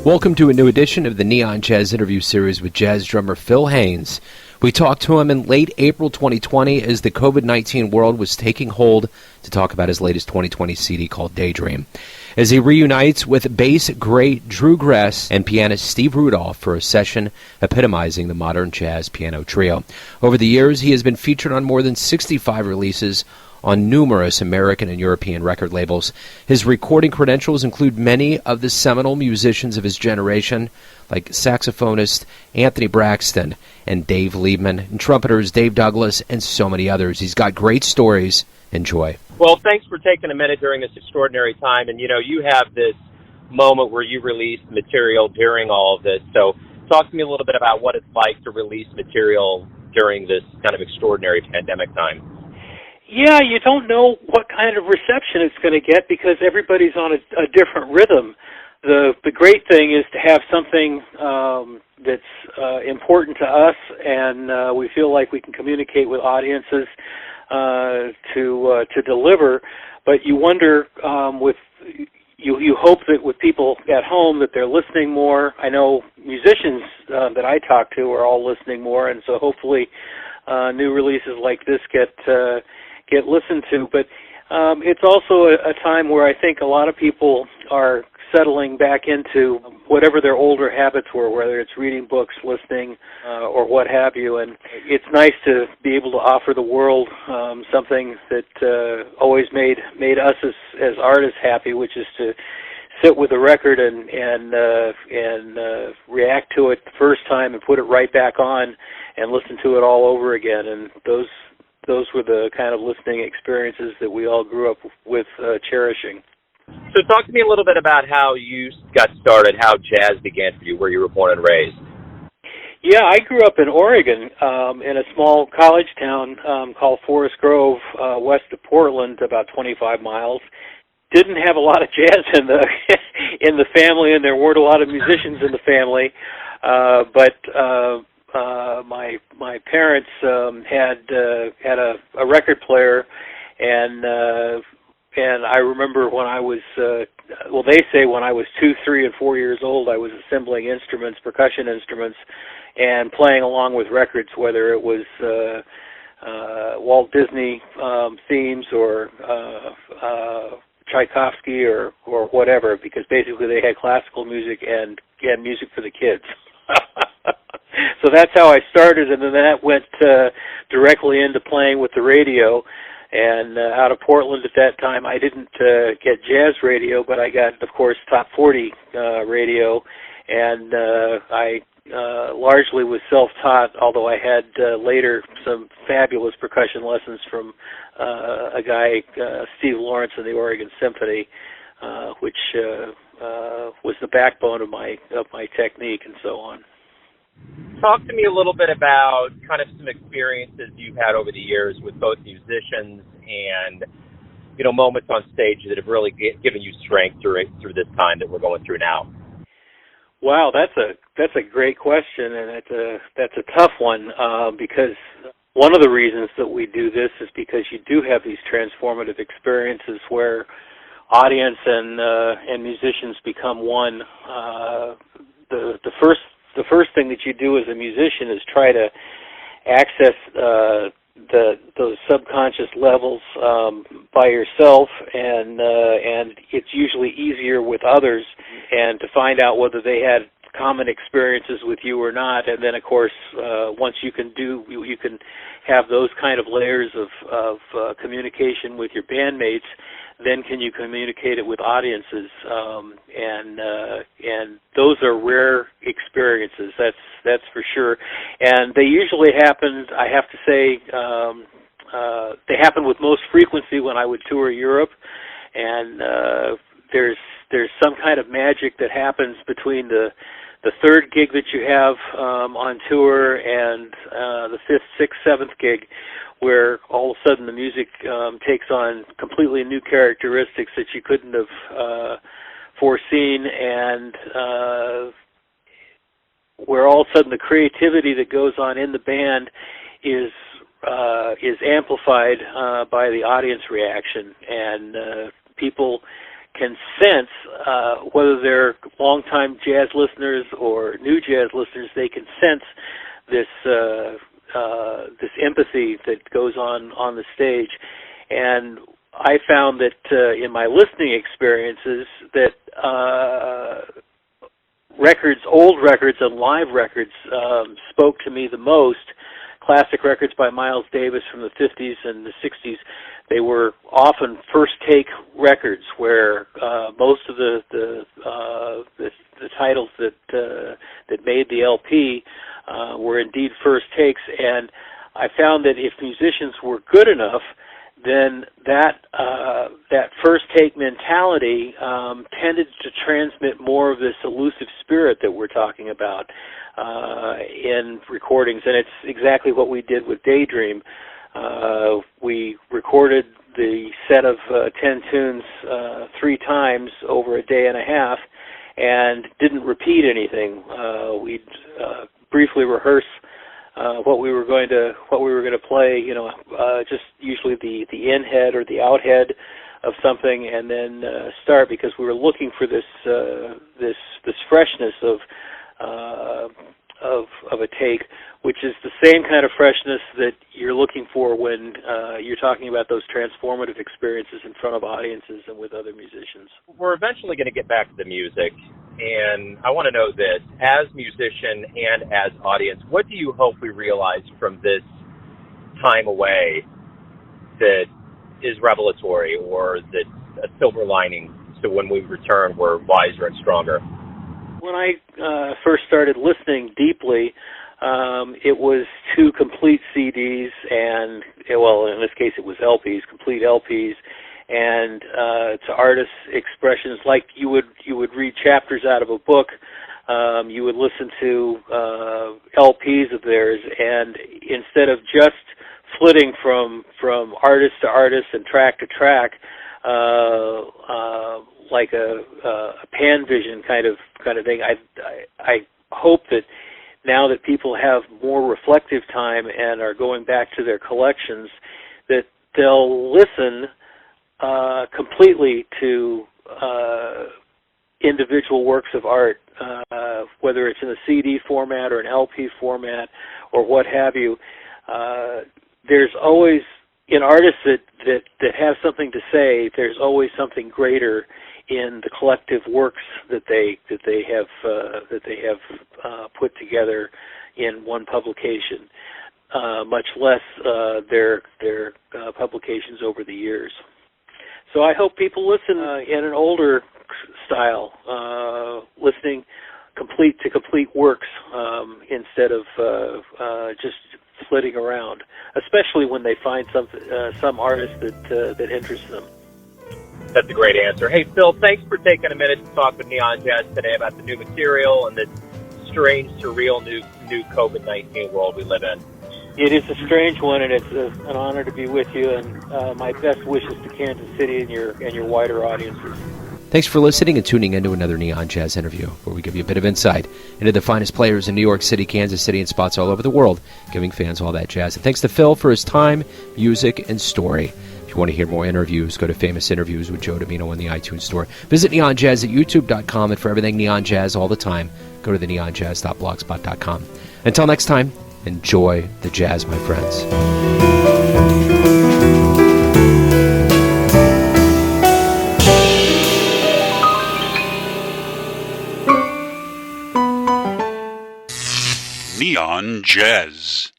Welcome to a new edition of the Neon Jazz interview series with Jazz Drummer Phil Haynes. We talked to him in late April 2020 as the COVID-19 world was taking hold to talk about his latest 2020 CD called Daydream, as he reunites with bass great Drew Gress and pianist Steve Rudolph for a session epitomizing the modern jazz piano trio. Over the years, he has been featured on more than 65 releases on numerous American and European record labels. His recording credentials include many of the seminal musicians of his generation, like saxophonist Anthony Braxton and Dave Liebman, and trumpeters Dave Douglas, and so many others. He's got great stories. Enjoy. Well, thanks for taking a minute during this extraordinary time. And, you have this moment where you released material during all of this. So talk to me a little bit about what it's like to release material during this kind of extraordinary pandemic time. Yeah, you don't know what kind of reception it's going to get because everybody's on a different rhythm. The great thing is to have something that's important to us, and we feel like we can communicate with audiences to deliver. But you wonder you hope that with people at home that they're listening more. I know musicians that I talk to are all listening more, and so hopefully new releases like this get listened to. But it's also a time where I think a lot of people are settling back into whatever their older habits were, whether it's reading books, listening, or what have you. And it's nice to be able to offer the world something that always made us as artists happy, which is to sit with a record and react to it the first time and put it right back on and listen to it all over again. And those were the kind of listening experiences that we all grew up with cherishing. So talk to me a little bit about how you got started, how jazz began for you, where you were born and raised. Yeah, I grew up in Oregon, in a small college town called Forest Grove, west of Portland, about 25 miles. Didn't have a lot of jazz in the in the family, and there weren't a lot of musicians in the family, but my parents had a record player, and I remember when I was they say when I was 2, 3, and 4 years old, I was assembling instruments, percussion instruments, and playing along with records, whether it was Walt Disney themes or Tchaikovsky or whatever, because basically they had classical music and music for the kids. So that's how I started, and then that went directly into playing with the radio. And out of Portland at that time, I didn't get jazz radio, but I got, of course, top 40 radio, and I largely was self-taught, although I had later some fabulous percussion lessons from a guy, Steve Lawrence, in the Oregon Symphony, which was the backbone of my technique and so on. Talk to me a little bit about kind of some experiences you've had over the years with both musicians and, moments on stage that have really given you strength through this time that we're going through now. Wow, that's a great question, and that's a tough one because one of the reasons that we do this is because you do have these transformative experiences where audience and musicians become one. The first thing that you do as a musician is try to access those subconscious levels by yourself, and it's usually easier with others, and to find out whether they had common experiences with you or not. And then, of course, once you can have those kind of layers of communication with your bandmates, then can you communicate it with audiences, and those are rare experiences, that's for sure. And they usually happen, I have to say, they happen with most frequency when I would tour Europe, and there's some kind of magic that happens between the third gig that you have on tour and the fifth, sixth, seventh gig, where all of a sudden the music takes on completely new characteristics that you couldn't have foreseen, and where all of a sudden the creativity that goes on in the band is amplified by the audience reaction, and people can sense, whether they're longtime jazz listeners or new jazz listeners, they can sense this this empathy that goes on the stage. And I found that in my listening experiences that old records and live records spoke to me the most. Classic records by Miles Davis from the 50s and the 60s, they were often first-take records where most of the titles that made the LP were indeed first takes. And I found that if musicians were good enough, then that first take mentality tended to transmit more of this elusive spirit that we're talking about in recordings, and it's exactly what we did with Daydream. We recorded the set of 10 tunes 3 times over a day and a half, and didn't repeat anything. We'd briefly rehearse what we were going to play, just usually the in head or the out head of something, and then start, because we were looking for this freshness of a take, which is the same kind of freshness that you're looking for when you're talking about those transformative experiences in front of audiences and with other musicians. We're eventually going to get back to the music, and I want to know this, as musician and as audience, what do you hope we realize from this time away that is revelatory, or that a silver lining, so when we return we're wiser and stronger? When I first started listening deeply, it was 2 complete CDs and, well, in this case it was LPs, complete LPs, and to artists' expressions like you would read chapters out of a book. You would listen to LPs of theirs, and instead of just flitting from artist to artist and track to track, like a pan vision kind of thing, I hope that now that people have more reflective time and are going back to their collections, that they'll listen completely to individual works of art, whether it's in a CD format or an LP format or what have you. There's always, in artists that have something to say, there's always something greater in the collective works that they have put together in one publication, much less their publications over the years. So I hope people listen in an older style, listening complete to complete works instead of just flitting around, especially when they find some artist that interests them. That's a great answer. Hey, Phil, thanks for taking a minute to talk with Neon Jazz today about the new material and the strange, surreal new COVID-19 world we live in. It is a strange one, and it's an honor to be with you, and my best wishes to Kansas City and your wider audiences. Thanks for listening and tuning in to another Neon Jazz interview, where we give you a bit of insight into the finest players in New York City, Kansas City, and spots all over the world, giving fans all that jazz. And thanks to Phil for his time, music, and story. If you want to hear more interviews, go to Famous Interviews with Joe Domino in the iTunes Store. Visit Neon Jazz at youtube.com, and for everything Neon Jazz all the time, go to the neonjazz.blogspot.com. Until next time, enjoy the jazz, my friends. Neon Jazz.